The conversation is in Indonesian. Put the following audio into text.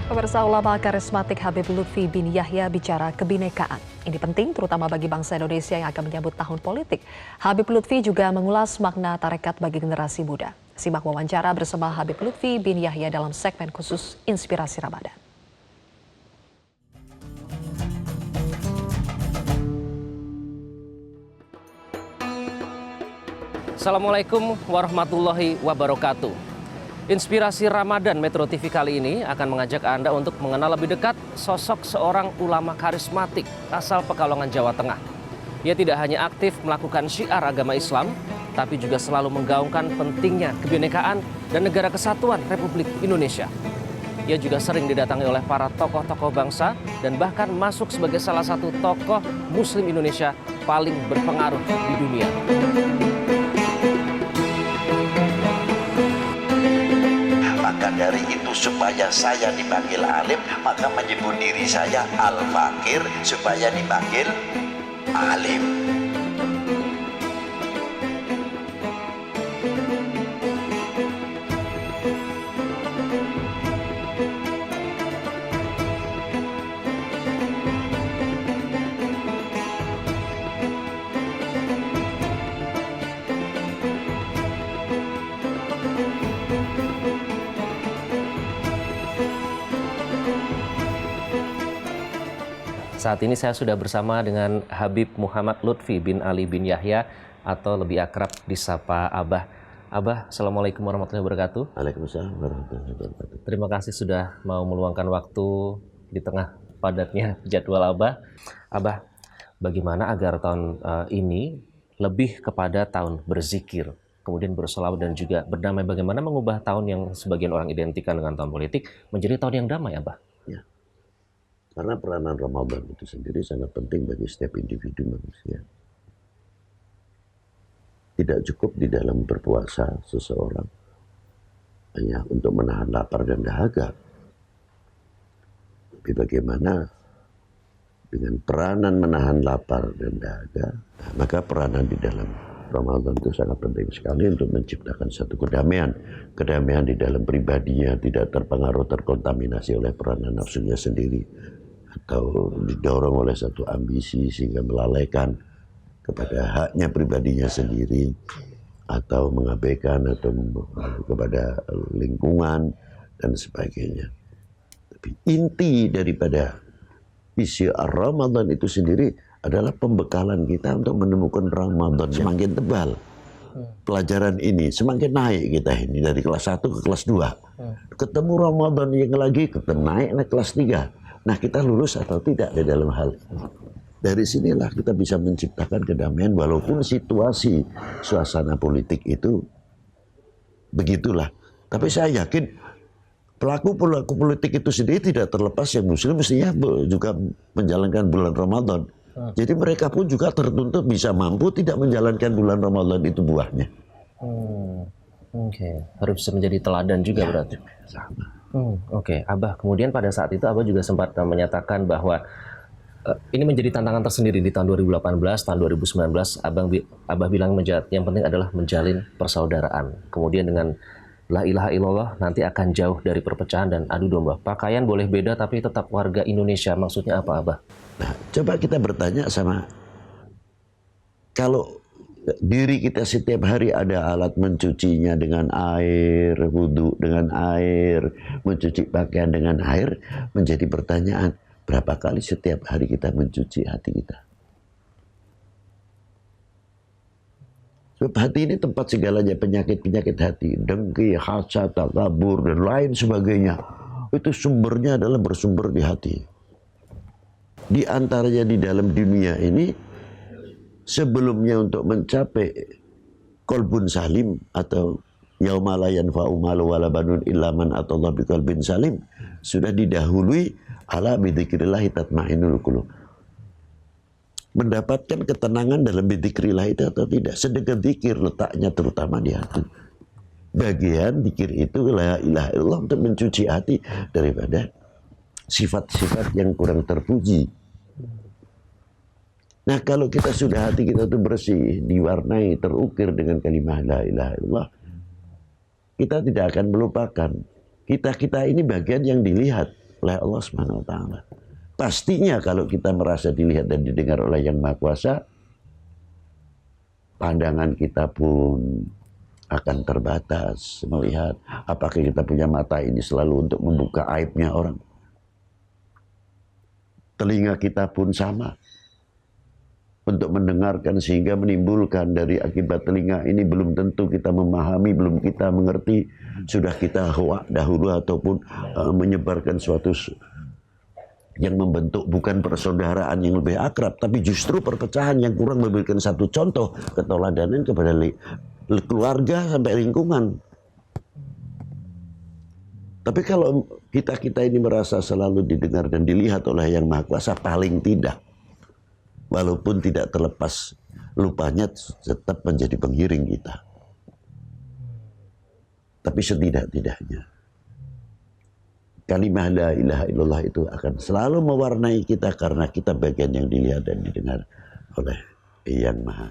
Pemirsa, ulama karismatik Habib Lutfi bin Yahya bicara kebinekaan. Ini penting terutama bagi bangsa Indonesia yang akan menyambut tahun politik. Habib Lutfi juga mengulas makna tarekat bagi generasi muda. Simak wawancara bersama Habib Lutfi bin Yahya dalam segmen khusus Inspirasi Ramadan. Assalamualaikum warahmatullahi wabarakatuh. Inspirasi Ramadan Metro TV kali ini akan mengajak Anda untuk mengenal lebih dekat sosok seorang ulama karismatik asal Pekalongan, Jawa Tengah. Ia tidak hanya aktif melakukan syiar agama Islam, tapi juga selalu menggaungkan pentingnya kebinekaan dan negara kesatuan Republik Indonesia. Ia juga sering didatangi oleh para tokoh-tokoh bangsa dan bahkan masuk sebagai salah satu tokoh Muslim Indonesia paling berpengaruh di dunia. Maka dari itu supaya saya dipanggil alim, maka menyebut diri saya al-fakir supaya dipanggil alim. Saat ini saya sudah bersama dengan Habib Muhammad Lutfi bin Ali bin Yahya atau lebih akrab disapa Abah. Abah, Assalamualaikum warahmatullahi wabarakatuh. Waalaikumsalam warahmatullahi wabarakatuh. Terima kasih sudah mau meluangkan waktu di tengah padatnya jadwal Abah. Abah, bagaimana agar tahun ini lebih kepada tahun berzikir, kemudian bersolawat dan juga berdamai, bagaimana mengubah tahun yang sebagian orang identikan dengan tahun politik menjadi tahun yang damai, Abah? Ya. Karena peranan Ramadan itu sendiri sangat penting bagi setiap individu manusia. Tidak cukup di dalam berpuasa seseorang hanya untuk menahan lapar dan dahaga. Tapi bagaimana dengan peranan menahan lapar dan dahaga, maka peranan di dalam Ramadan itu sangat penting sekali untuk menciptakan satu kedamaian. Kedamaian di dalam pribadinya, tidak terpengaruh, terkontaminasi oleh peranan nafsunya sendiri, atau didorong oleh satu ambisi sehingga melalaikan kepada haknya pribadinya sendiri, atau mengabaikan atau kepada lingkungan dan sebagainya. Tapi inti daripada isi Ramadan itu sendiri adalah pembekalan kita untuk menemukan Ramadan semakin tebal. Pelajaran ini semakin naik kita ini dari kelas 1 ke kelas 2. Ketemu Ramadan yang lagi, kita naik kelas 3. Nah, kita lulus atau tidak di dalam hal ini. Dari sinilah kita bisa menciptakan kedamaian walaupun situasi suasana politik itu begitulah. Tapi saya yakin pelaku-pelaku politik itu sendiri tidak terlepas yang muslim mestinya juga menjalankan bulan Ramadan. Jadi mereka pun juga tertuntut bisa mampu tidak menjalankan bulan Ramadan itu buahnya. Oke, harus bisa menjadi teladan juga ya, berarti. Sama. Oke, Abah. Kemudian pada saat itu Abah juga sempat menyatakan bahwa ini menjadi tantangan tersendiri di tahun 2018, tahun 2019. Abah bilang yang penting adalah menjalin persaudaraan. Kemudian dengan la ilaha illallah nanti akan jauh dari perpecahan dan adu domba. Pakaian boleh beda tapi tetap warga Indonesia. Maksudnya apa, Abah? Nah, coba kita bertanya sama, kalau diri kita setiap hari ada alat mencucinya dengan air, wudhu dengan air, mencuci pakaian dengan air, menjadi pertanyaan, berapa kali setiap hari kita mencuci hati kita? Sebab hati ini tempat segalanya, penyakit-penyakit hati, dengki, hasad, takabur, dan lain sebagainya. Itu sumbernya adalah bersumber di hati. Di antaranya di dalam dunia ini, sebelumnya untuk mencapai qalbun salim atau yauma la yanfa'u malu wala banun illa man atallaha biqalbin salim, sudah didahului ala bidzikrillah tatmainnul qulub. Mendapatkan ketenangan dalam bidzikrillah itu atau tidak, sedekah zikir letaknya terutama di hati. Bagian zikir itu la ilaha illallah untuk mencuci hati daripada sifat-sifat yang kurang terpuji. Nah, kalau kita sudah hati kita itu bersih, diwarnai, terukir dengan kalimat la ilaha illallah, kita tidak akan melupakan. Kita ini bagian yang dilihat oleh Allah Subhanahu wa taala. Pastinya kalau kita merasa dilihat dan didengar oleh Yang Maha Kuasa, pandangan kita pun akan terbatas melihat apakah kita punya mata ini selalu untuk membuka aibnya orang. Telinga kita pun sama untuk mendengarkan sehingga menimbulkan dari akibat telinga ini belum tentu kita memahami, belum kita mengerti, sudah kita hawa dahulu ataupun menyebarkan suatu yang membentuk bukan persaudaraan yang lebih akrab, tapi justru perpecahan yang kurang memberikan satu contoh keteladanan kepada keluarga sampai lingkungan. Tapi kalau kita ini merasa selalu didengar dan dilihat oleh Yang Maha Kuasa, paling tidak, walaupun tidak terlepas lupanya tetap menjadi pengiring kita. Tapi setidak-tidaknya kalimah la ilaha illallah itu akan selalu mewarnai kita karena kita bagian yang dilihat dan didengar oleh Yang Maha